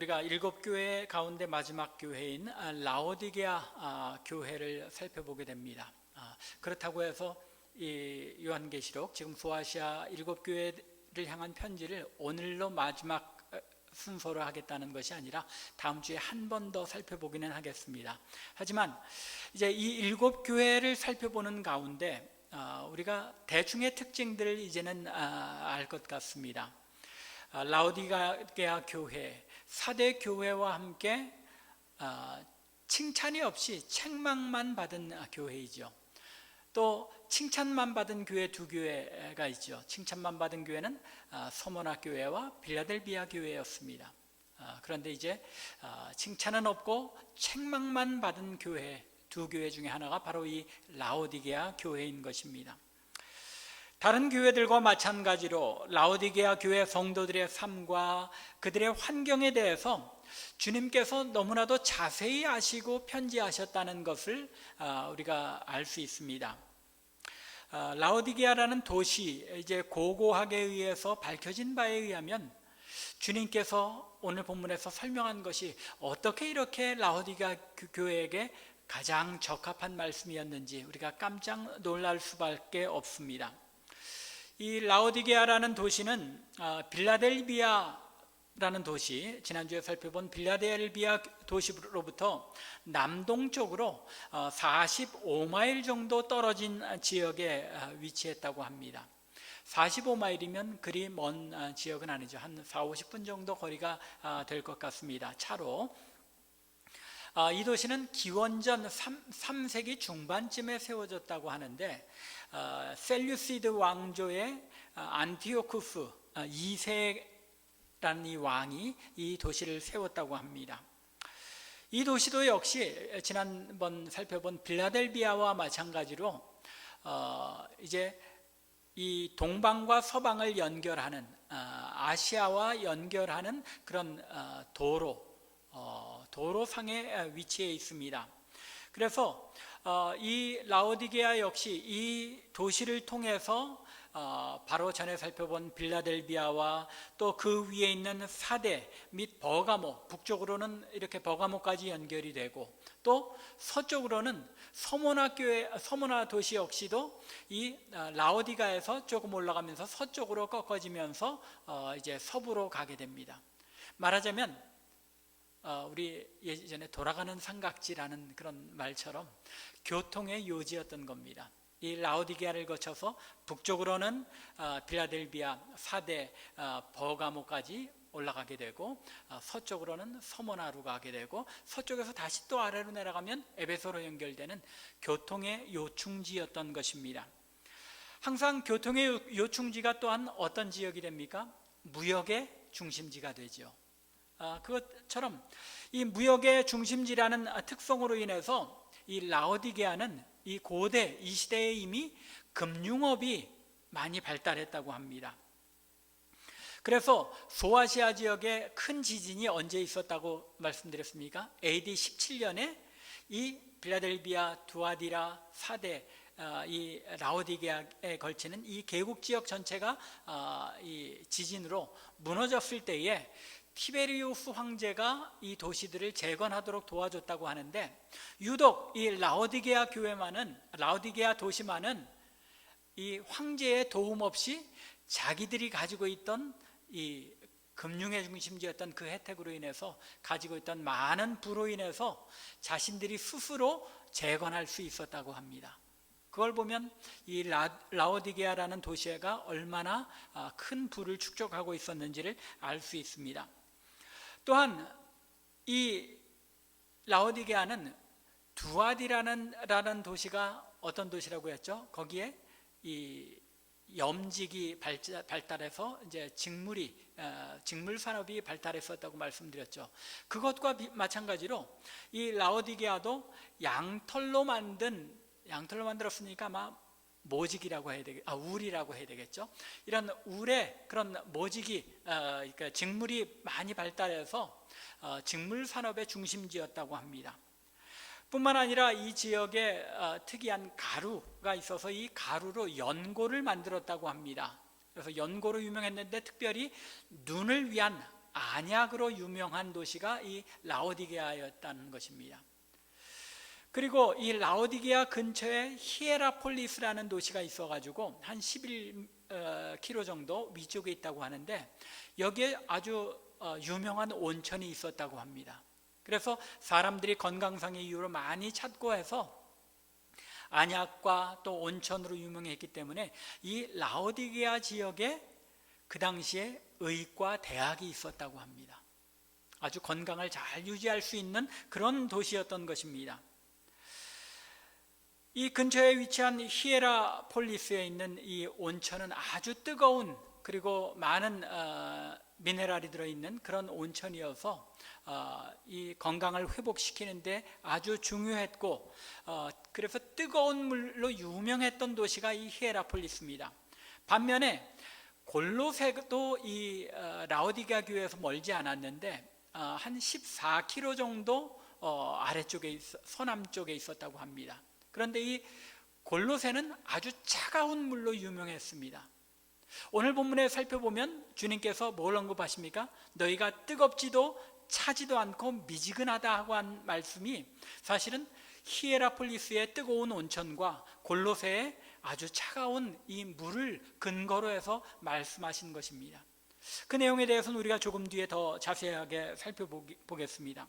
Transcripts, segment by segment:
우리가 일곱 교회 가운데 마지막 교회인 라오디게아 교회를 살펴보게 됩니다. 그렇다고 해서 이 요한계시록 지금 소아시아 일곱 교회를 향한 편지를 오늘로 마지막 순서로 하겠다는 것이 아니라 다음 주에 한 번 더 살펴보기는 하겠습니다. 하지만 이제 이 일곱 교회를 살펴보는 가운데 우리가 대충의 특징들을 이제는 알 것 같습니다. 라오디게아 교회, 사대 교회와 함께 칭찬이 없이 책망만 받은 교회이죠. 또 칭찬만 받은 교회 두 교회가 있죠. 칭찬만 받은 교회는 서머나 교회와 빌라델비아 교회였습니다. 그런데 이제 칭찬은 없고 책망만 받은 교회 두 교회 중에 하나가 바로 이 라오디게아 교회인 것입니다. 다른 교회들과 마찬가지로 라오디게아 교회 성도들의 삶과 그들의 환경에 대해서 주님께서 너무나도 자세히 아시고 편지하셨다는 것을 우리가 알 수 있습니다. 라오디게아라는 도시, 이제 고고학에 의해서 밝혀진 바에 의하면 주님께서 오늘 본문에서 설명한 것이 어떻게 이렇게 라오디게아 교회에게 가장 적합한 말씀이었는지 우리가 깜짝 놀랄 수밖에 없습니다. 이 라오디게아라는 도시는 빌라델비아라는 도시, 지난주에 살펴본 빌라델비아 도시로부터 남동쪽으로 45마일 정도 떨어진 지역에 위치했다고 합니다. 45마일이면 그리 먼 지역은 아니죠. 한 40-50분 정도 거리가 될 것 같습니다. 차로. 이 도시는 기원전 3세기 중반쯤에 세워졌다고 하는데 셀류시드 왕조의 안티오쿠스 2세라는 이 왕이 이 도시를 세웠다고 합니다. 이 도시도 역시 지난번 살펴본 빌라델비아와 마찬가지로 이제 이 동방과 서방을 연결하는 아시아와 연결하는 그런 도로상에 위치해 있습니다. 그래서 이 라오디게아 역시 이 도시를 통해서 바로 전에 살펴본 빌라델비아와 또 그 위에 있는 사대 및 버가모, 북쪽으로는 이렇게 버가모까지 연결이 되고 또 서쪽으로는 서모나 도시 역시도 이 라오디게아에서 조금 올라가면서 서쪽으로 꺾어지면서 이제 서부로 가게 됩니다. 말하자면 우리 예전에 돌아가는 삼각지라는 그런 말처럼 교통의 요지였던 겁니다. 이 라오디게아를 거쳐서 북쪽으로는 빌라델비아, 사대, 버가모까지 올라가게 되고 서쪽으로는 서모나로 가게 되고 서쪽에서 다시 또 아래로 내려가면 에베소로 연결되는 교통의 요충지였던 것입니다. 항상 교통의 요충지가 또한 어떤 지역이 됩니까? 무역의 중심지가 되죠. 그것처럼 이 무역의 중심지라는 특성으로 인해서 이 라오디게아는 이 고대 이 시대에 이미 금융업이 많이 발달했다고 합니다. 그래서 소아시아 지역에 큰 지진이 언제 있었다고 말씀드렸습니까? AD 17년에 이 빌라델비아, 두아디라, 사대, 이 라오디게아에 걸치는 이 계곡 지역 전체가 이 지진으로 무너졌을 때에 티베리우스 황제가 이 도시들을 재건하도록 도와줬다고 하는데 유독 이 라오디게아 도시만은 이 황제의 도움 없이 자기들이 가지고 있던 이 금융의 중심지였던 그 혜택으로 인해서 가지고 있던 많은 부로 인해서 자신들이 스스로 재건할 수 있었다고 합니다. 그걸 보면 이 라오디게아라는 도시가 얼마나 큰 부를 축적하고 있었는지를 알 수 있습니다. 또한 이 라오디게아는 두아디라는 도시가 어떤 도시라고 했죠? 거기에 이 염직이 발달해서 이제 직물 산업이 발달했었다고 말씀드렸죠. 그것과 마찬가지로 이 라오디게아도 양털로 만들었으니까 아마 모직이라고 해야 울이라고 해야 되겠죠. 이런 울의 그런 모직이 그러니까 직물이 많이 발달해서 직물 산업의 중심지였다고 합니다. 뿐만 아니라 이 지역에 특이한 가루가 있어서 이 가루로 연고를 만들었다고 합니다. 그래서 연고로 유명했는데 특별히 눈을 위한 안약으로 유명한 도시가 이 라오디게아였다는 것입니다. 그리고 이 라오디게아 근처에 히에라폴리스라는 도시가 있어가지고 한 11km 정도 위쪽에 있다고 하는데, 여기에 아주 유명한 온천이 있었다고 합니다. 그래서 사람들이 건강상의 이유로 많이 찾고 해서 안약과 또 온천으로 유명했기 때문에 이 라오디게아 지역에 그 당시에 의과 대학이 있었다고 합니다. 아주 건강을 잘 유지할 수 있는 그런 도시였던 것입니다. 이 근처에 위치한 히에라폴리스에 있는 이 온천은 아주 뜨거운, 그리고 많은 미네랄이 들어있는 그런 온천이어서 이 건강을 회복시키는데 아주 중요했고, 그래서 뜨거운 물로 유명했던 도시가 이 히에라폴리스입니다. 반면에 골로새도 이 라오디게아 교회에서 멀지 않았는데 한 14km 정도 아래쪽에 서남쪽에 있었다고 합니다. 그런데 이 골로새는 아주 차가운 물로 유명했습니다. 오늘 본문에 살펴보면 주님께서 뭘 언급하십니까? 너희가 뜨겁지도 차지도 않고 미지근하다 하고 한 말씀이 사실은 히에라폴리스의 뜨거운 온천과 골로새의 아주 차가운 이 물을 근거로 해서 말씀하신 것입니다. 그 내용에 대해서는 우리가 조금 뒤에 더 자세하게 살펴보겠습니다.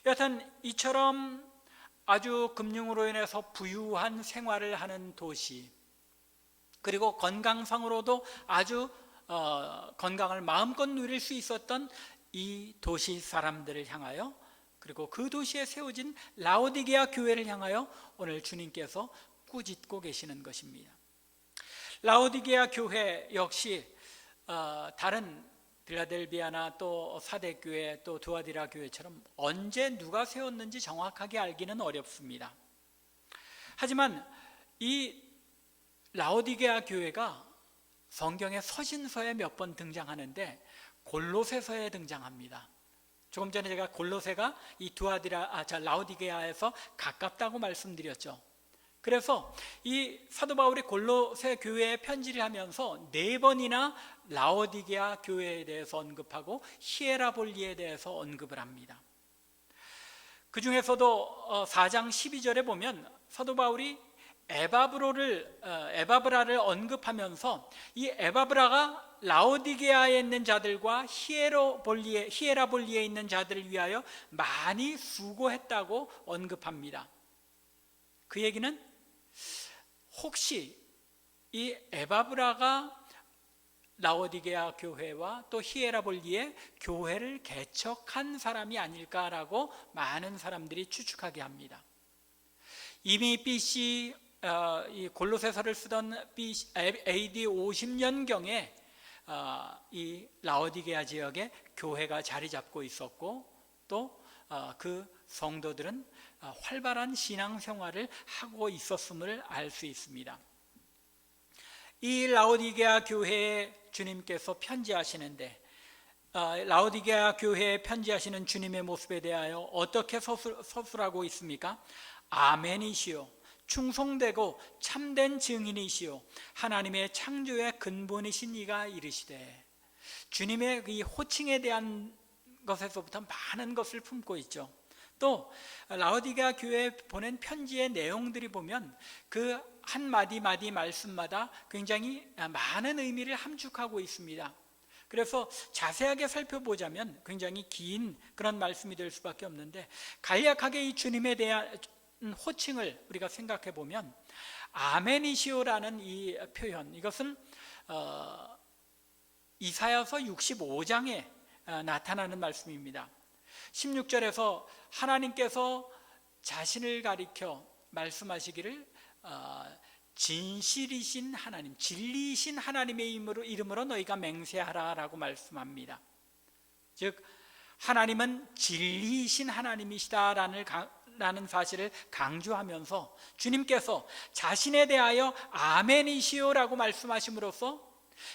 여하튼 이처럼 아주 금융으로 인해서 부유한 생활을 하는 도시, 그리고 건강상으로도 아주 건강을 마음껏 누릴 수 있었던 이 도시 사람들을 향하여, 그리고 그 도시에 세워진 라오디게아 교회를 향하여 오늘 주님께서 꾸짖고 계시는 것입니다. 라오디게아 교회 역시 다른 빌라델비아나 또 사대교회 또 두아디라 교회처럼 언제 누가 세웠는지 정확하게 알기는 어렵습니다. 하지만 이 라오디게아 교회가 성경의 서신서에 몇 번 등장하는데 골로새서에 등장합니다. 조금 전에 제가 골로새가 이 라오디게아에서 가깝다고 말씀드렸죠. 그래서 이 사도 바울이 골로새 교회에 편지를 하면서 4번이나 라오디게아 교회에 대해서 언급하고 히에라볼리에 대해서 언급을 합니다. 그 중에서도 4장 12절에 보면 사도 바울이 에바브라를 언급하면서 이 에바브라가 라오디게아에 있는 자들과 히에라볼리에 있는 자들을 위하여 많이 수고했다고 언급합니다. 그 얘기는 혹시 이 에바브라가 라오디게아 교회와 또 히에라볼리의 교회를 개척한 사람이 아닐까라고 많은 사람들이 추측하게 합니다. 이미 BC 이 골로새서를 쓰던 AD 50년경에 이 라오디게아 지역에 교회가 자리 잡고 있었고, 또 그 성도들은 활발한 신앙생활을 하고 있었음을 알 수 있습니다. 이 라오디게아 교회에 주님께서 편지하시는데, 라오디게아 교회에 편지하시는 주님의 모습에 대하여 어떻게 서술하고 있습니까? 아멘이시요, 충성되고 참된 증인이시요, 하나님의 창조의 근본이신 이가 이르시되. 주님의 이 호칭에 대한 것에서부터 많은 것을 품고 있죠. 또 라오디게아 교회에 보낸 편지의 내용들이 보면 그 한마디 말씀마다 굉장히 많은 의미를 함축하고 있습니다. 그래서 자세하게 살펴보자면 굉장히 긴 그런 말씀이 될 수밖에 없는데, 간략하게 이 주님에 대한 호칭을 우리가 생각해 보면 아멘이시오라는 이 표현, 이것은 이사야서 65장에 나타나는 말씀입니다. 16절에서 하나님께서 자신을 가리켜 말씀하시기를 진실이신 하나님, 진리이신 하나님의 이름으로 너희가 맹세하라 라고 말씀합니다. 즉 하나님은 진리이신 하나님이시다라는 사실을 강조하면서 주님께서 자신에 대하여 아멘이시오라고 말씀하심으로써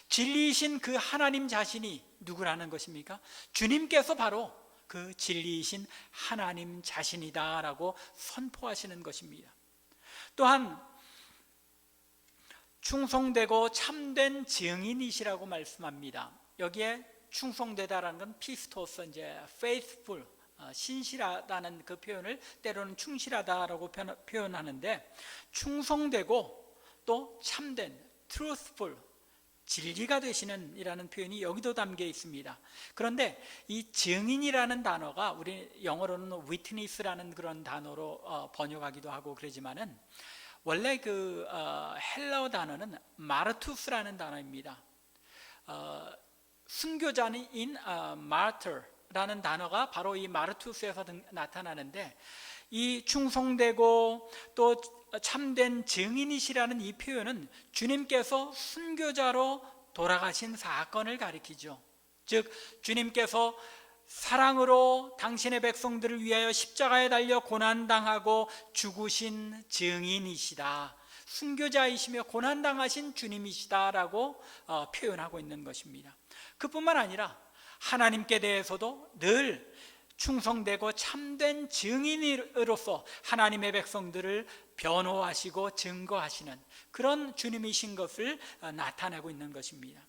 진리이신 그 하나님 자신이 누구라는 것입니까? 주님께서 바로 그 진리이신 하나님 자신이다라고 선포하시는 것입니다. 또한 충성되고 참된 증인이시라고 말씀합니다. 여기에 충성되다라는 건 피스토스, 이제 faithful, 신실하다는 그 표현을 때로는 충실하다라고 표현하는데, 충성되고 또 참된 truthful, 진리가 되시는 이라는 표현이 여기도 담겨 있습니다. 그런데 이 증인이라는 단어가 우리 영어로는 witness라는 그런 단어로 번역하기도 하고 그러지만은, 원래 그 헬라어 단어는 마르투스라는 단어입니다. 순교자인 martyr라는 단어가 바로 이 마르투스에서 나타나는데, 이 충성되고 또 참된 증인이시라는 이 표현은 주님께서 순교자로 돌아가신 사건을 가리키죠. 즉 주님께서 사랑으로 당신의 백성들을 위하여 십자가에 달려 고난당하고 죽으신 증인이시다, 순교자이시며 고난당하신 주님이시다라고 표현하고 있는 것입니다. 그뿐만 아니라 하나님께 대해서도 늘 충성되고 참된 증인으로서 하나님의 백성들을 변호하시고 증거하시는 그런 주님이신 것을 나타내고 있는 것입니다.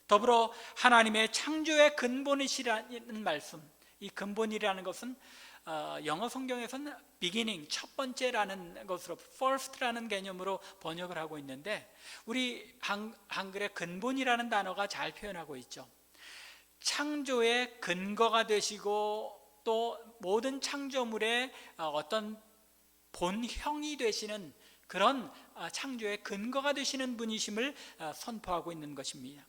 더불어 하나님의 창조의 근본이시라는 말씀, 이 근본이라는 것은 영어 성경에서는 beginning, 첫 번째라는 것으로 first라는 개념으로 번역을 하고 있는데, 우리 한글의 근본이라는 단어가 잘 표현하고 있죠. 창조의 근거가 되시고 또 모든 창조물의 어떤 본형이 되시는 그런 창조의 근거가 되시는 분이심을 선포하고 있는 것입니다.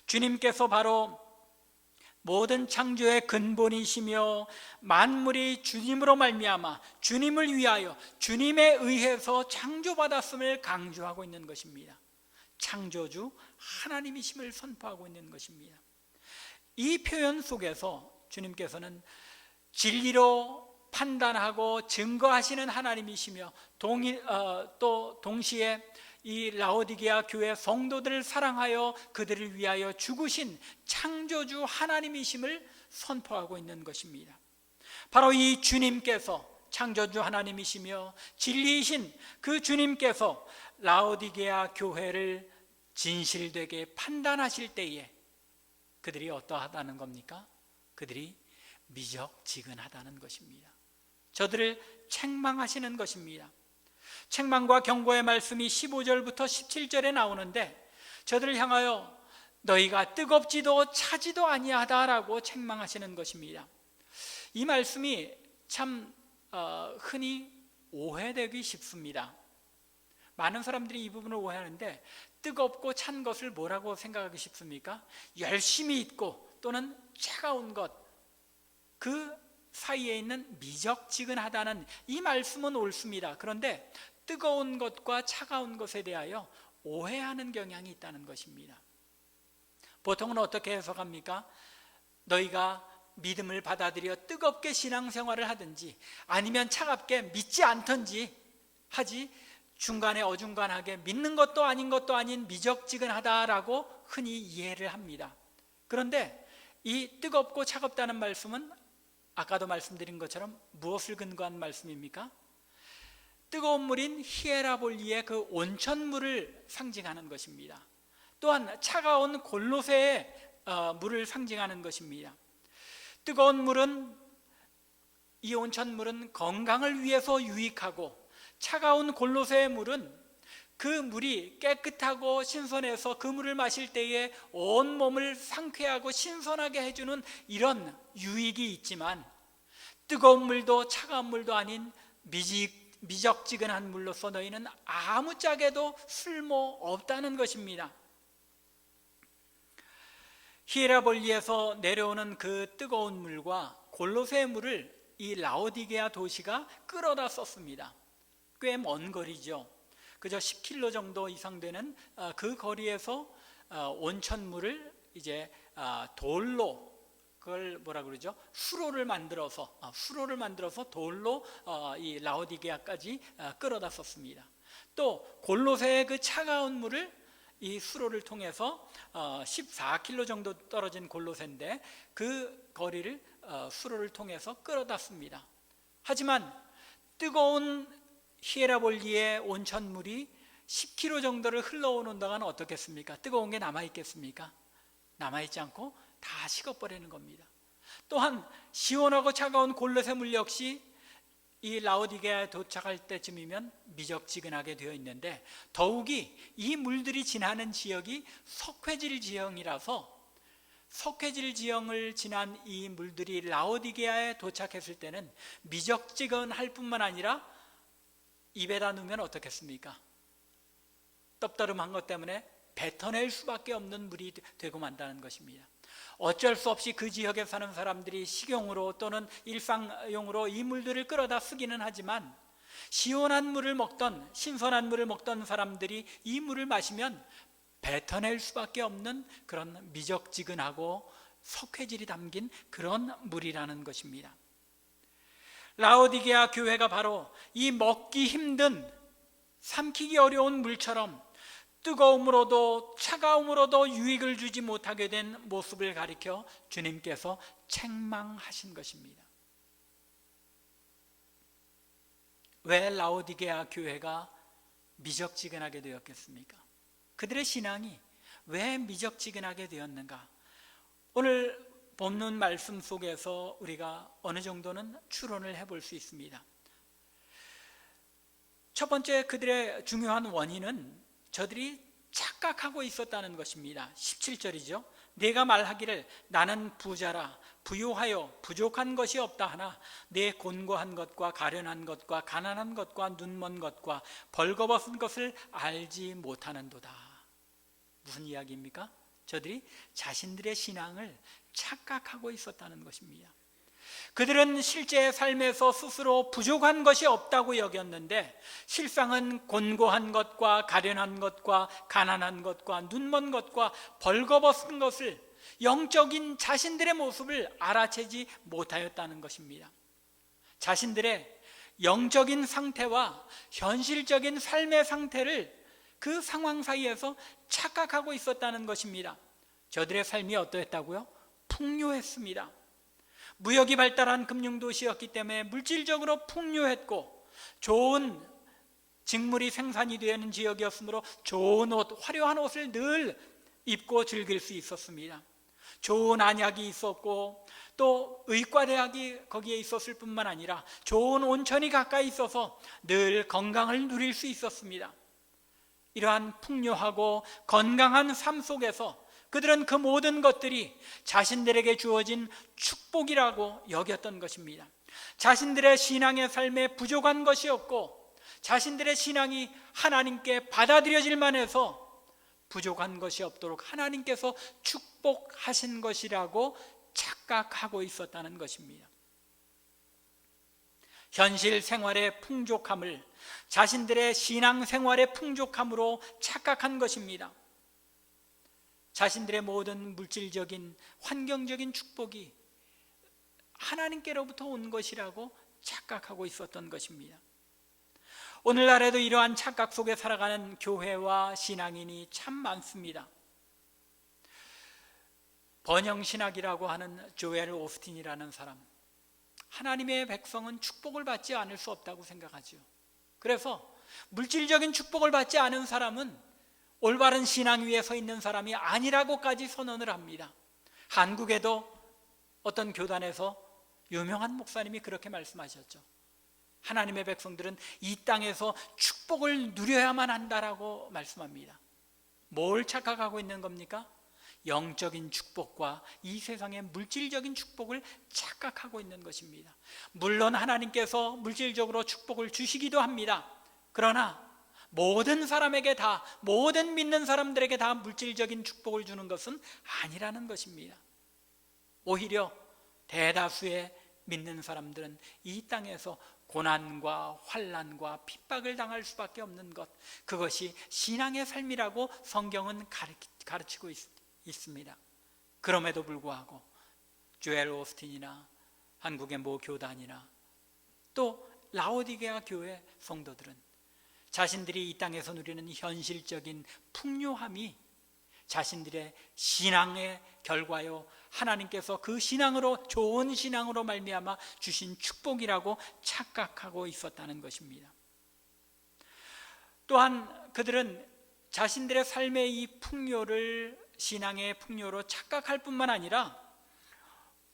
주님께서 바로 모든 창조의 근본이시며 만물이 주님으로 말미암아 주님을 위하여 주님에 의해서 창조받았음을 강조하고 있는 것입니다. 창조주 하나님이심을 선포하고 있는 것입니다. 이 표현 속에서 주님께서는 진리로 판단하고 증거하시는 하나님이시며 또 동시에 이 라오디게아 교회 성도들을 사랑하여 그들을 위하여 죽으신 창조주 하나님이심을 선포하고 있는 것입니다. 바로 이 주님께서 창조주 하나님이시며 진리이신 그 주님께서 라오디게아 교회를 진실되게 판단하실 때에 그들이 어떠하다는 겁니까? 그들이 미적지근하다는 것입니다. 저들을 책망하시는 것입니다. 책망과 경고의 말씀이 15절부터 17절에 나오는데, 저들을 향하여 너희가 뜨겁지도 차지도 아니하다라고 책망하시는 것입니다. 이 말씀이 참 흔히 오해되기 쉽습니다. 많은 사람들이 이 부분을 오해하는데, 뜨겁고 찬 것을 뭐라고 생각하기 쉽습니까? 열심히 있고 또는 차가운 것, 그 사이에 있는 미적지근하다는 이 말씀은 옳습니다. 그런데 뜨거운 것과 차가운 것에 대하여 오해하는 경향이 있다는 것입니다. 보통은 어떻게 해석합니까? 너희가 믿음을 받아들여 뜨겁게 신앙생활을 하든지 아니면 차갑게 믿지 않든지 하지, 중간에 어중간하게 믿는 것도 아닌 것도 아닌 미적지근하다라고 흔히 이해를 합니다. 그런데 이 뜨겁고 차갑다는 말씀은 아까도 말씀드린 것처럼 무엇을 근거한 말씀입니까? 뜨거운 물인 히에라볼리의 그 온천물을 상징하는 것입니다. 또한 차가운 골로새의 물을 상징하는 것입니다. 뜨거운 물은, 이 온천물은 건강을 위해서 유익하고, 차가운 골로새의 물은 그 물이 깨끗하고 신선해서 그 물을 마실 때에 온몸을 상쾌하고 신선하게 해주는 이런 유익이 있지만, 뜨거운 물도 차가운 물도 아닌 미적지근한 물로서 너희는 아무짝에도 쓸모없다는 것입니다. 히에라볼리에서 내려오는 그 뜨거운 물과 골로새 물을 이 라오디게아 도시가 끌어다 썼습니다. 꽤 먼 거리죠. 그저 10km 정도 이상 되는 그 거리에서 온천물을 이제 돌로, 그걸 뭐라 그러죠? 수로를 만들어서 돌로 이 라오디게아까지 끌어다 썼습니다. 또 골로새의 그 차가운 물을 이 수로를 통해서 14km 정도 떨어진 골로새인데 그 거리를 수로를 통해서 끌어다 씁니다. 하지만 뜨거운 히에라볼리의 온천물이 10km 정도를 흘러오는 동안 어떻겠습니까? 뜨거운 게 남아있겠습니까? 남아있지 않고 다 식어버리는 겁니다. 또한 시원하고 차가운 골로새 물 역시 이 라오디게아에 도착할 때쯤이면 미적지근하게 되어 있는데, 더욱이 이 물들이 지나는 지역이 석회질 지형이라서 석회질 지형을 지난 이 물들이 라오디게아에 도착했을 때는 미적지근할 뿐만 아니라 입에다 넣으면 어떻겠습니까? 떡더름한 것 때문에 뱉어낼 수밖에 없는 물이 되고 만다는 것입니다. 어쩔 수 없이 그 지역에 사는 사람들이 식용으로 또는 일상용으로 이 물들을 끌어다 쓰기는 하지만, 시원한 물을 먹던, 신선한 물을 먹던 사람들이 이 물을 마시면 뱉어낼 수밖에 없는 그런 미적지근하고 석회질이 담긴 그런 물이라는 것입니다. 라오디게아 교회가 바로 이 먹기 힘든, 삼키기 어려운 물처럼 뜨거움으로도 차가움으로도 유익을 주지 못하게 된 모습을 가리켜 주님께서 책망하신 것입니다. 왜 라오디게아 교회가 미적지근하게 되었겠습니까? 그들의 신앙이 왜 미적지근하게 되었는가? 오늘 본문 말씀 속에서 우리가 어느 정도는 추론을 해볼 수 있습니다. 첫 번째, 그들의 중요한 원인은 저들이 착각하고 있었다는 것입니다. 17절이죠. 내가 말하기를 나는 부자라 부유하여 부족한 것이 없다 하나 내 곤고한 것과 가련한 것과 가난한 것과 눈먼 것과 벌거벗은 것을 알지 못하는도다. 무슨 이야기입니까? 저들이 자신들의 신앙을 착각하고 있었다는 것입니다. 그들은 실제 삶에서 스스로 부족한 것이 없다고 여겼는데, 실상은 곤고한 것과 가련한 것과 가난한 것과 눈먼 것과 벌거벗은 것을, 영적인 자신들의 모습을 알아채지 못하였다는 것입니다. 자신들의 영적인 상태와 현실적인 삶의 상태를 그 상황 사이에서 착각하고 있었다는 것입니다. 저들의 삶이 어떠했다고요? 풍요했습니다. 무역이 발달한 금융도시였기 때문에 물질적으로 풍요했고, 좋은 직물이 생산이 되는 지역이었으므로 좋은 옷, 화려한 옷을 늘 입고 즐길 수 있었습니다. 좋은 안약이 있었고, 또 의과대학이 거기에 있었을 뿐만 아니라 좋은 온천이 가까이 있어서 늘 건강을 누릴 수 있었습니다. 이러한 풍요하고 건강한 삶 속에서 그들은 그 모든 것들이 자신들에게 주어진 축복이라고 여겼던 것입니다. 자신들의 신앙의 삶에 부족한 것이 없고, 자신들의 신앙이 하나님께 받아들여질만 해서 부족한 것이 없도록 하나님께서 축복하신 것이라고 착각하고 있었다는 것입니다. 현실 생활의 풍족함을 자신들의 신앙 생활의 풍족함으로 착각한 것입니다. 자신들의 모든 물질적인 환경적인 축복이 하나님께로부터 온 것이라고 착각하고 있었던 것입니다. 오늘날에도 이러한 착각 속에 살아가는 교회와 신앙인이 참 많습니다. 번영신학이라고 하는 조엘 오스틴이라는 사람, 하나님의 백성은 축복을 받지 않을 수 없다고 생각하죠. 그래서 물질적인 축복을 받지 않은 사람은 올바른 신앙 위에 서 있는 사람이 아니라고까지 선언을 합니다. 한국에도 어떤 교단에서 유명한 목사님이 그렇게 말씀하셨죠. 하나님의 백성들은 이 땅에서 축복을 누려야만 한다라고 말씀합니다. 뭘 착각하고 있는 겁니까? 영적인 축복과 이 세상의 물질적인 축복을 착각하고 있는 것입니다. 물론 하나님께서 물질적으로 축복을 주시기도 합니다. 그러나 모든 사람에게 다, 모든 믿는 사람들에게 다 물질적인 축복을 주는 것은 아니라는 것입니다. 오히려 대다수의 믿는 사람들은 이 땅에서 고난과 환난과 핍박을 당할 수밖에 없는 것, 그것이 신앙의 삶이라고 성경은 가르치고 있습니다. 그럼에도 불구하고 조엘 오스틴이나 한국의 모 교단이나 또 라오디게아 교회 성도들은 자신들이 이 땅에서 누리는 현실적인 풍요함이 자신들의 신앙의 결과요, 하나님께서 그 신앙으로, 좋은 신앙으로 말미암아 주신 축복이라고 착각하고 있었다는 것입니다. 또한 그들은 자신들의 삶의 이 풍요를 신앙의 풍요로 착각할 뿐만 아니라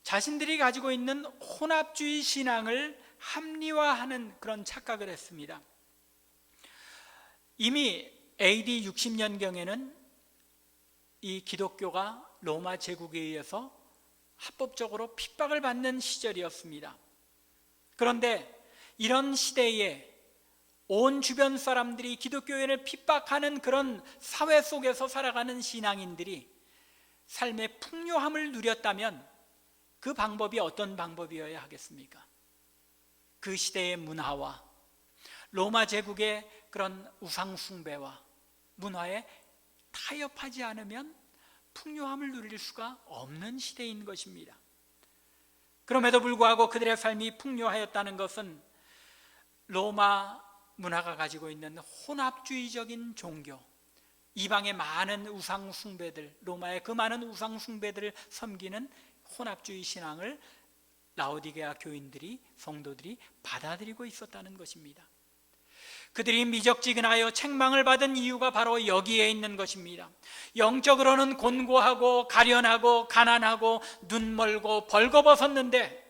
자신들이 가지고 있는 혼합주의 신앙을 합리화하는 그런 착각을 했습니다. 이미 AD 60년경에는 이 기독교가 로마 제국에 의해서 합법적으로 핍박을 받는 시절이었습니다. 그런데 이런 시대에 온 주변 사람들이 기독교인을 핍박하는 그런 사회 속에서 살아가는 신앙인들이 삶의 풍요함을 누렸다면 그 방법이 어떤 방법이어야 하겠습니까? 그 시대의 문화와 로마 제국의 그런 우상 숭배와 문화에 타협하지 않으면 풍요함을 누릴 수가 없는 시대인 것입니다. 그럼에도 불구하고 그들의 삶이 풍요하였다는 것은 로마 문화가 가지고 있는 혼합주의적인 종교, 이방의 많은 우상 숭배들, 로마의 그 많은 우상 숭배들을 섬기는 혼합주의 신앙을 라오디게아 교인들이, 성도들이 받아들이고 있었다는 것입니다. 그들이 미적지근하여 책망을 받은 이유가 바로 여기에 있는 것입니다. 영적으로는 곤고하고 가련하고 가난하고 눈멀고 벌거벗었는데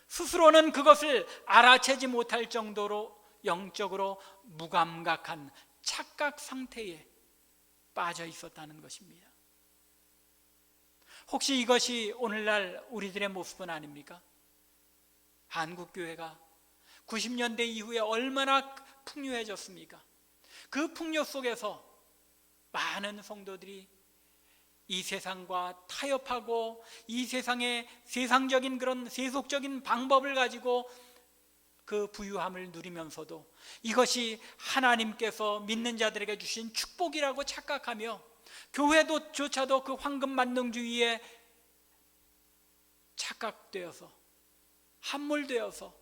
스스로는 그것을 알아채지 못할 정도로 영적으로 무감각한 착각 상태에 빠져 있었다는 것입니다. 혹시 이것이 오늘날 우리들의 모습은 아닙니까? 한국교회가 90년대 이후에 얼마나 풍요해졌습니까? 그 풍요 속에서 많은 성도들이 이 세상과 타협하고 이 세상의 세상적인 그런 세속적인 방법을 가지고 그 부유함을 누리면서도 이것이 하나님께서 믿는 자들에게 주신 축복이라고 착각하며 교회조차도 그 황금만능주의에 착각되어서 함몰되어서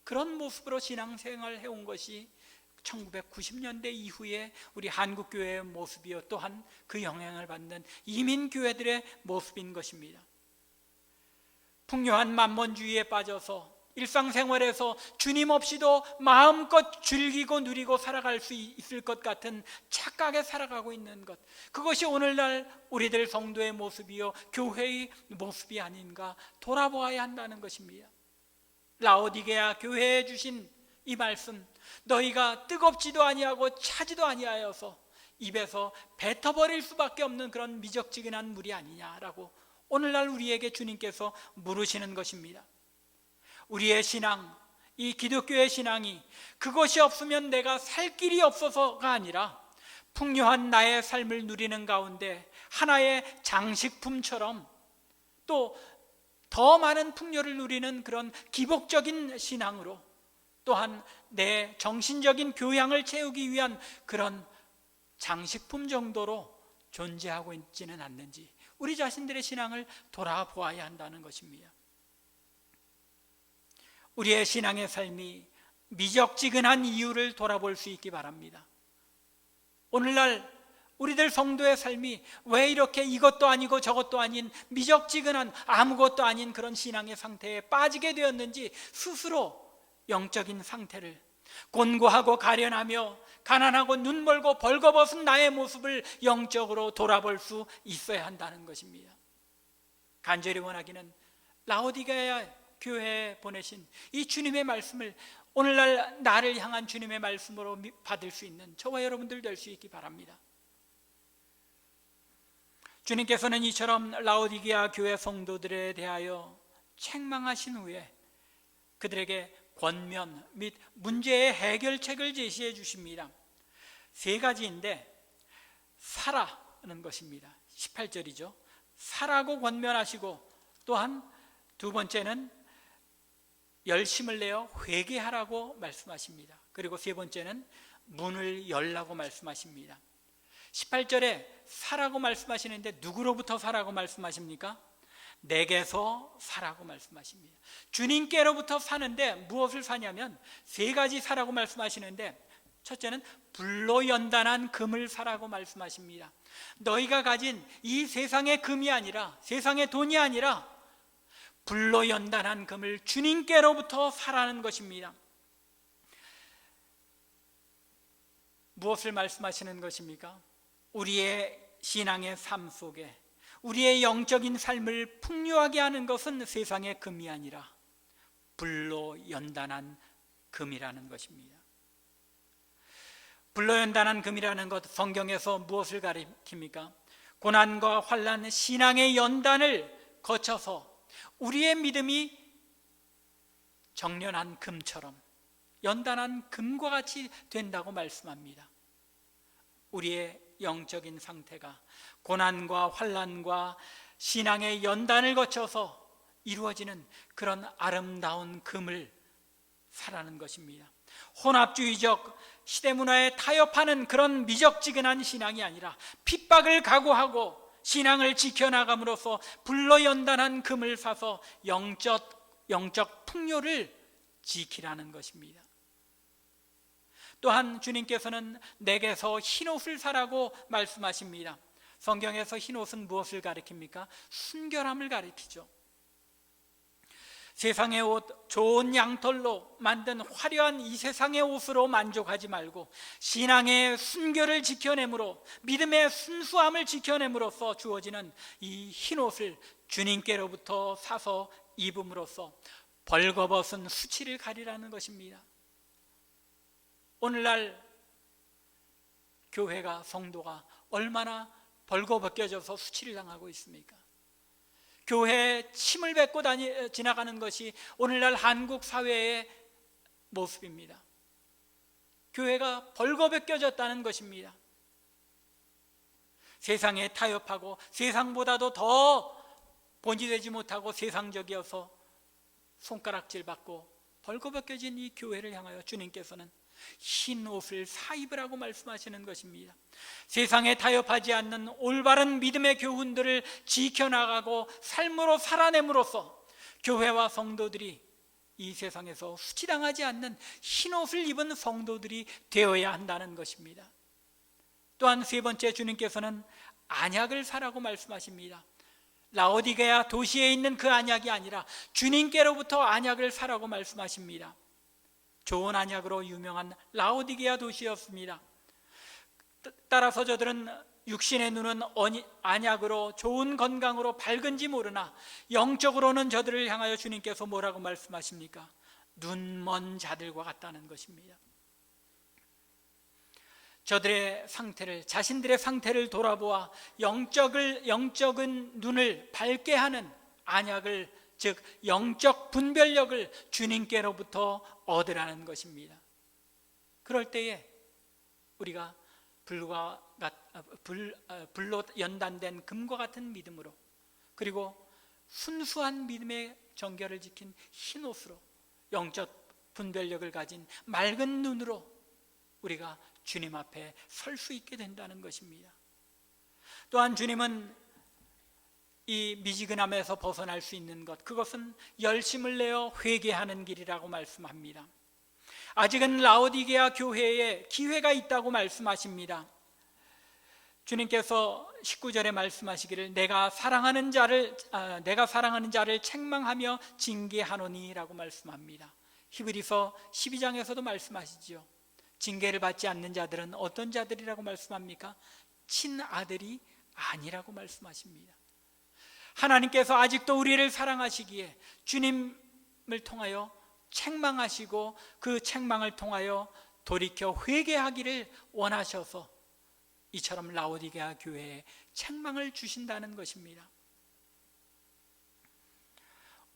그런 모습으로 신앙생활을 해온 것이 1990년대 이후에 우리 한국교회의 모습이요, 또한 그 영향을 받는 이민교회들의 모습인 것입니다. 풍요한 만몬주의에 빠져서 일상생활에서 주님 없이도 마음껏 즐기고 누리고 살아갈 수 있을 것 같은 착각에 살아가고 있는 것, 그것이 오늘날 우리들 성도의 모습이요 교회의 모습이 아닌가 돌아보아야 한다는 것입니다. 라오디게아 교회에 주신 이 말씀, 너희가 뜨겁지도 아니하고 차지도 아니하여서 입에서 뱉어버릴 수밖에 없는 그런 미적지근한 물이 아니냐라고 오늘날 우리에게 주님께서 물으시는 것입니다. 우리의 신앙, 이 기독교의 신앙이 그것이 없으면 내가 살 길이 없어서가 아니라 풍요한 나의 삶을 누리는 가운데 하나의 장식품처럼 또 더 많은 풍요를 누리는 그런 기복적인 신앙으로, 또한 내 정신적인 교양을 채우기 위한 그런 장식품 정도로 존재하고 있지는 않는지 우리 자신들의 신앙을 돌아보아야 한다는 것입니다. 우리의 신앙의 삶이 미적지근한 이유를 돌아볼 수 있기 바랍니다. 오늘날 우리들 성도의 삶이 왜 이렇게 이것도 아니고 저것도 아닌 미적지근한 아무것도 아닌 그런 신앙의 상태에 빠지게 되었는지 스스로 영적인 상태를, 곤고하고 가련하며 가난하고 눈멀고 벌거벗은 나의 모습을 영적으로 돌아볼 수 있어야 한다는 것입니다. 간절히 원하기는 라오디게아 교회에 보내신 이 주님의 말씀을 오늘날 나를 향한 주님의 말씀으로 받을 수 있는 저와 여러분들 될 수 있기 바랍니다. 주님께서는 이처럼 라오디게아 교회 성도들에 대하여 책망하신 후에 그들에게 권면 및 문제의 해결책을 제시해 주십니다. 세 가지인데 사라는 것입니다. 18절이죠. 사라고 권면하시고, 또한 두 번째는 열심을 내어 회개하라고 말씀하십니다. 그리고 세 번째는 문을 열라고 말씀하십니다. 18절에 사라고 말씀하시는데 누구로부터 사라고 말씀하십니까? 내게서 사라고 말씀하십니다. 주님께로부터 사는데 무엇을 사냐면 세 가지 사라고 말씀하시는데, 첫째는 불로 연단한 금을 사라고 말씀하십니다. 너희가 가진 이 세상의 금이 아니라, 세상의 돈이 아니라 불로 연단한 금을 주님께로부터 사라는 것입니다. 무엇을 말씀하시는 것입니까? 우리의 신앙의 삶 속에 우리의 영적인 삶을 풍요하게 하는 것은 세상의 금이 아니라 불로 연단한 금이라는 것입니다. 불로 연단한 금이라는 것, 성경에서 무엇을 가리킵니까? 고난과 환난, 신앙의 연단을 거쳐서 우리의 믿음이 정련한 금처럼 연단한 금과 같이 된다고 말씀합니다. 우리의 영적인 상태가 고난과 환난과 신앙의 연단을 거쳐서 이루어지는 그런 아름다운 금을 사라는 것입니다. 혼합주의적 시대문화에 타협하는 그런 미적지근한 신앙이 아니라 핍박을 각오하고 신앙을 지켜나감으로써 불로 연단한 금을 사서 영적 풍요를 지키라는 것입니다. 또한 주님께서는 내게서 흰옷을 사라고 말씀하십니다. 성경에서 흰옷은 무엇을 가리킵니까? 순결함을 가리키죠. 세상의 옷, 좋은 양털로 만든 화려한 이 세상의 옷으로 만족하지 말고 신앙의 순결을 지켜내므로, 믿음의 순수함을 지켜냄으로써 주어지는 이 흰옷을 주님께로부터 사서 입음으로써 벌거벗은 수치를 가리라는 것입니다. 오늘날 교회가, 성도가 얼마나 벌거벗겨져서 수치를 당하고 있습니까? 교회에 침을 뱉고 지나가는 것이 오늘날 한국 사회의 모습입니다. 교회가 벌거벗겨졌다는 것입니다. 세상에 타협하고 세상보다도 더 본질되지 못하고 세상적이어서 손가락질 받고 벌거벗겨진 이 교회를 향하여 주님께서는 흰 옷을 사입으라고 말씀하시는 것입니다. 세상에 타협하지 않는 올바른 믿음의 교훈들을 지켜나가고 삶으로 살아냄으로써 교회와 성도들이 이 세상에서 수치당하지 않는 흰 옷을 입은 성도들이 되어야 한다는 것입니다. 또한 세 번째, 주님께서는 안약을 사라고 말씀하십니다. 라오디게아 도시에 있는 그 안약이 아니라 주님께로부터 안약을 사라고 말씀하십니다. 좋은 안약으로 유명한 라오디게아 도시였습니다. 따라서 저들은 육신의 눈은 안약으로 좋은 건강으로 밝은지 모르나 영적으로는 저들을 향하여 주님께서 뭐라고 말씀하십니까? 눈먼 자들과 같다는 것입니다. 저들의 상태를, 자신들의 상태를 돌아보아 영적인 눈을 밝게 하는 안약을, 즉 영적 분별력을 주님께로부터 얻으라는 것입니다. 그럴 때에 우리가 불로 연단된 금과 같은 믿음으로, 그리고 순수한 믿음의 정결을 지킨 흰 옷으로, 영적 분별력을 가진 맑은 눈으로 우리가 주님 앞에 설 수 있게 된다는 것입니다. 또한 주님은 이 미지근함에서 벗어날 수 있는 것, 그것은 열심을 내어 회개하는 길이라고 말씀합니다. 아직은 라오디게아 교회에 기회가 있다고 말씀하십니다. 주님께서 19절에 말씀하시기를 내가 사랑하는 자를 책망하며 징계하노니 라고 말씀합니다. 히브리서 12장에서도 말씀하시죠. 징계를 받지 않는 자들은 어떤 자들이라고 말씀합니까? 친아들이 아니라고 말씀하십니다. 하나님께서 아직도 우리를 사랑하시기에 주님을 통하여 책망하시고 그 책망을 통하여 돌이켜 회개하기를 원하셔서 이처럼 라오디게아 교회에 책망을 주신다는 것입니다.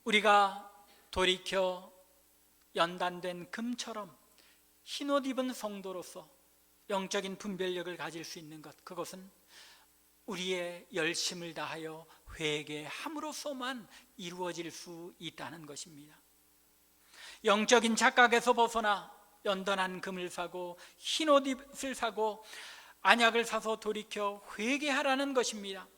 우리가 돌이켜 연단된 금처럼 흰옷 입은 성도로서 영적인 분별력을 가질 수 있는 것, 그것은 우리의 열심을 다하여 회개함으로써만 이루어질 수 있다는 것입니다. 영적인 착각에서 벗어나 연단한 금을 사고 흰옷을 사고 안약을 사서 돌이켜 회개하라는 것입니다.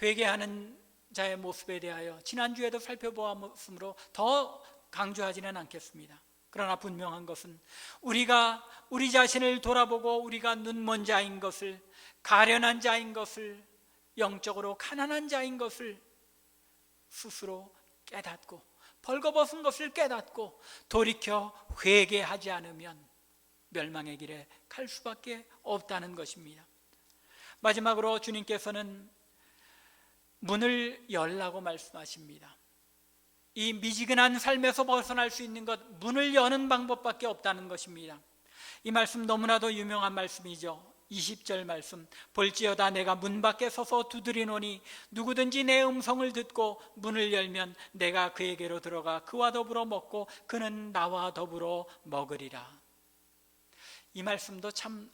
회개하는 자의 모습에 대하여 지난주에도 살펴보았으므로 더 강조하지는 않겠습니다. 그러나 분명한 것은 우리가 우리 자신을 돌아보고 우리가 눈먼 자인 것을, 가련한 자인 것을, 영적으로 가난한 자인 것을 스스로 깨닫고 벌거벗은 것을 깨닫고 돌이켜 회개하지 않으면 멸망의 길에 갈 수밖에 없다는 것입니다. 마지막으로 주님께서는 문을 열라고 말씀하십니다. 이 미지근한 삶에서 벗어날 수 있는 것, 문을 여는 방법밖에 없다는 것입니다. 이 말씀 너무나도 유명한 말씀이죠. 20절 말씀, 볼지어다 내가 문 밖에 서서 두드리노니 누구든지 내 음성을 듣고 문을 열면 내가 그에게로 들어가 그와 더불어 먹고 그는 나와 더불어 먹으리라. 이 말씀도 참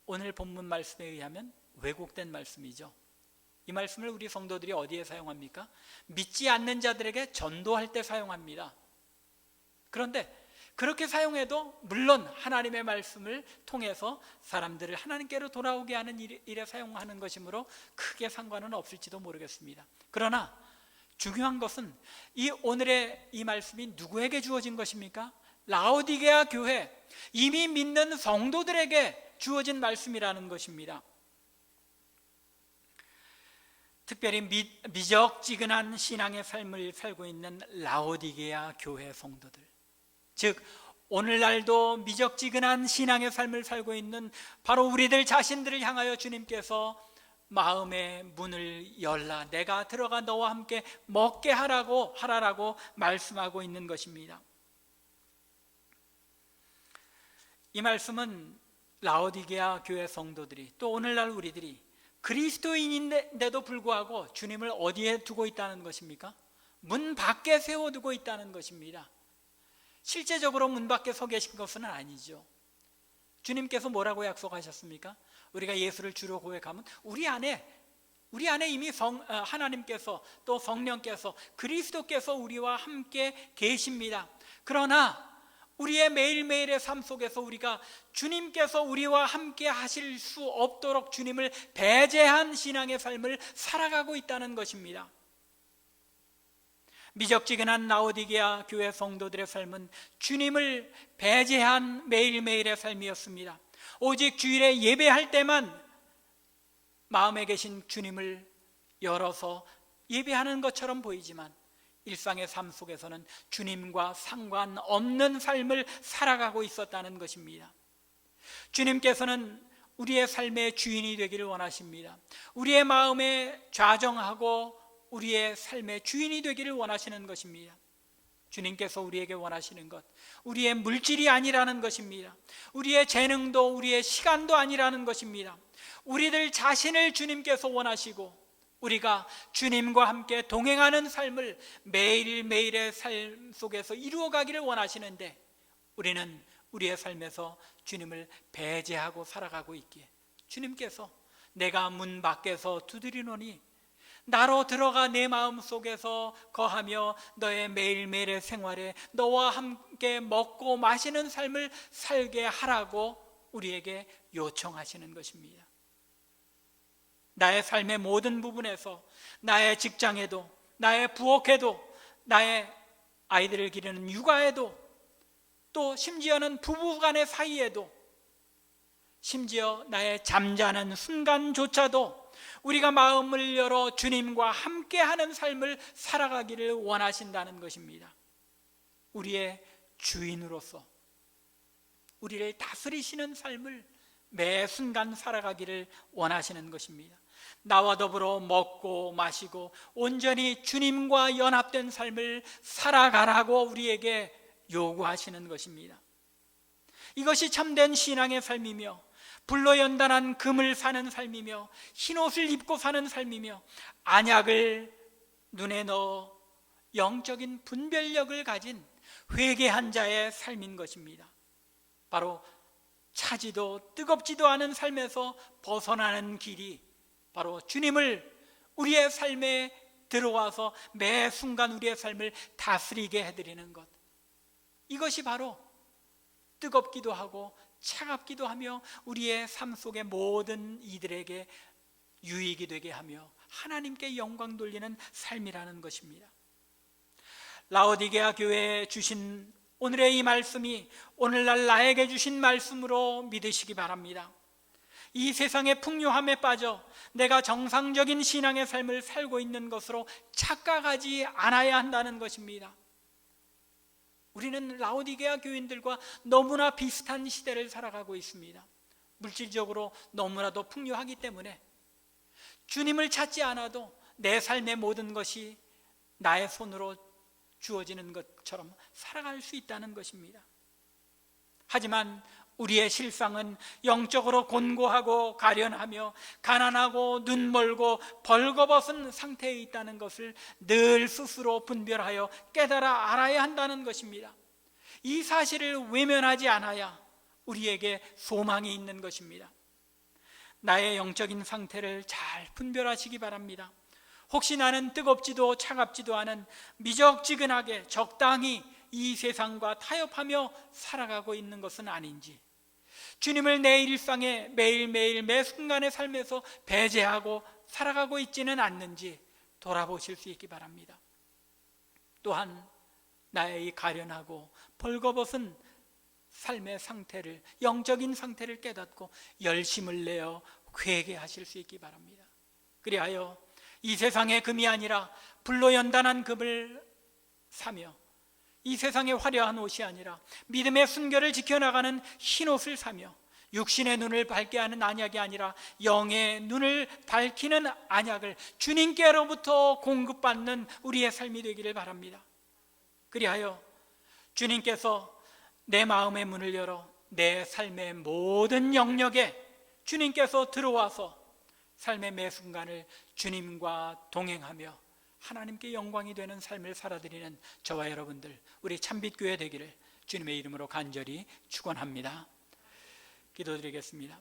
오늘 본문 말씀에 의하면 왜곡된 말씀이죠. 이 말씀을 우리 성도들이 어디에 사용합니까? 믿지 않는 자들에게 전도할 때 사용합니다. 그런데 그렇게 사용해도 물론 하나님의 말씀을 통해서 사람들을 하나님께로 돌아오게 하는 일에 사용하는 것이므로 크게 상관은 없을지도 모르겠습니다. 그러나 중요한 것은 이 오늘의 이 말씀이 누구에게 주어진 것입니까? 라오디게아 교회, 이미 믿는 성도들에게 주어진 말씀이라는 것입니다. 특별히 미적지근한 신앙의 삶을 살고 있는 라오디게아 교회 성도들, 즉 오늘날도 미적지근한 신앙의 삶을 살고 있는 바로 우리들 자신들을 향하여 주님께서 마음의 문을 열라, 내가 들어가 너와 함께 먹게 하라고 말씀하고 있는 것입니다. 이 말씀은 라오디게아 교회 성도들이, 또 오늘날 우리들이 그리스도인인데도 불구하고 주님을 어디에 두고 있다는 것입니까? 문 밖에 세워두고 있다는 것입니다. 실제적으로 문 밖에 서 계신 것은 아니죠. 주님께서 뭐라고 약속하셨습니까? 우리가 예수를 주로 고백하면 우리 안에 이미 하나님께서, 또 성령께서, 그리스도께서 우리와 함께 계십니다. 그러나 우리의 매일매일의 삶 속에서 우리가 주님께서 우리와 함께 하실 수 없도록 주님을 배제한 신앙의 삶을 살아가고 있다는 것입니다. 미적지근한 라오디게아 교회 성도들의 삶은 주님을 배제한 매일매일의 삶이었습니다. 오직 주일에 예배할 때만 마음에 계신 주님을 열어서 예배하는 것처럼 보이지만 일상의 삶 속에서는 주님과 상관없는 삶을 살아가고 있었다는 것입니다. 주님께서는 우리의 삶의 주인이 되기를 원하십니다. 우리의 마음에 좌정하고 우리의 삶의 주인이 되기를 원하시는 것입니다. 주님께서 우리에게 원하시는 것, 우리의 물질이 아니라는 것입니다. 우리의 재능도 우리의 시간도 아니라는 것입니다. 우리들 자신을 주님께서 원하시고 우리가 주님과 함께 동행하는 삶을 매일매일의 삶 속에서 이루어가기를 원하시는데, 우리는 우리의 삶에서 주님을 배제하고 살아가고 있기에 주님께서 내가 문 밖에서 두드리노니 나로 들어가 내 마음 속에서 거하며 너의 매일매일의 생활에 너와 함께 먹고 마시는 삶을 살게 하라고 우리에게 요청하시는 것입니다. 나의 삶의 모든 부분에서, 나의 직장에도, 나의 부엌에도, 나의 아이들을 기르는 육아에도, 또 심지어는 부부간의 사이에도, 심지어 나의 잠자는 순간조차도 우리가 마음을 열어 주님과 함께하는 삶을 살아가기를 원하신다는 것입니다. 우리의 주인으로서 우리를 다스리시는 삶을 매 순간 살아가기를 원하시는 것입니다. 나와 더불어 먹고 마시고 온전히 주님과 연합된 삶을 살아가라고 우리에게 요구하시는 것입니다. 이것이 참된 신앙의 삶이며, 불로 연단한 금을 사는 삶이며, 흰옷을 입고 사는 삶이며, 안약을 눈에 넣어 영적인 분별력을 가진 회개한 자의 삶인 것입니다. 바로 차지도 뜨겁지도 않은 삶에서 벗어나는 길이 바로 주님을 우리의 삶에 들어와서 매 순간 우리의 삶을 다스리게 해드리는 것, 이것이 바로 뜨겁기도 하고 차갑기도 하며 우리의 삶 속의 모든 이들에게 유익이 되게 하며 하나님께 영광 돌리는 삶이라는 것입니다. 라오디게아 교회에 주신 오늘의 이 말씀이 오늘날 나에게 주신 말씀으로 믿으시기 바랍니다. 이 세상의 풍요함에 빠져 내가 정상적인 신앙의 삶을 살고 있는 것으로 착각하지 않아야 한다는 것입니다. 우리는 라오디게아 교인들과 너무나 비슷한 시대를 살아가고 있습니다. 물질적으로 너무나도 풍요하기 때문에 주님을 찾지 않아도 내 삶의 모든 것이 나의 손으로 주어지는 것처럼 살아갈 수 있다는 것입니다. 하지만 우리의 실상은 영적으로 곤고하고 가련하며 가난하고 눈멀고 벌거벗은 상태에 있다는 것을 늘 스스로 분별하여 깨달아 알아야 한다는 것입니다. 이 사실을 외면하지 않아야 우리에게 소망이 있는 것입니다. 나의 영적인 상태를 잘 분별하시기 바랍니다. 혹시 나는 뜨겁지도 차갑지도 않은 미적지근하게 적당히 이 세상과 타협하며 살아가고 있는 것은 아닌지, 주님을 내 일상에 매일매일 매 순간의 삶에서 배제하고 살아가고 있지는 않는지 돌아보실 수 있기 바랍니다. 또한 나의 이 가련하고 벌거벗은 삶의 상태를, 영적인 상태를 깨닫고 열심을 내어 회개하실 수 있기 바랍니다. 그리하여 이 세상의 금이 아니라 불로 연단한 금을 사며, 이 세상의 화려한 옷이 아니라 믿음의 순결을 지켜나가는 흰 옷을 사며, 육신의 눈을 밝게 하는 안약이 아니라 영의 눈을 밝히는 안약을 주님께로부터 공급받는 우리의 삶이 되기를 바랍니다. 그리하여 주님께서 내 마음의 문을 열어 내 삶의 모든 영역에 주님께서 들어와서 삶의 매 순간을 주님과 동행하며 하나님께 영광이 되는 삶을 살아드리는 저와 여러분들, 우리 참빛교회 되기를 주님의 이름으로 간절히 축원합니다. 기도드리겠습니다.